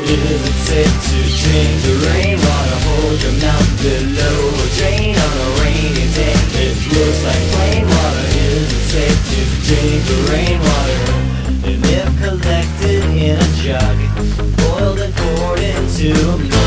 Is it safe to drink the rainwater? Hold your mouth below a drain on a rainy day. It looks like plain water. Is it safe to drink the rainwater? And if collected in a jug, boiled and poured into a mug,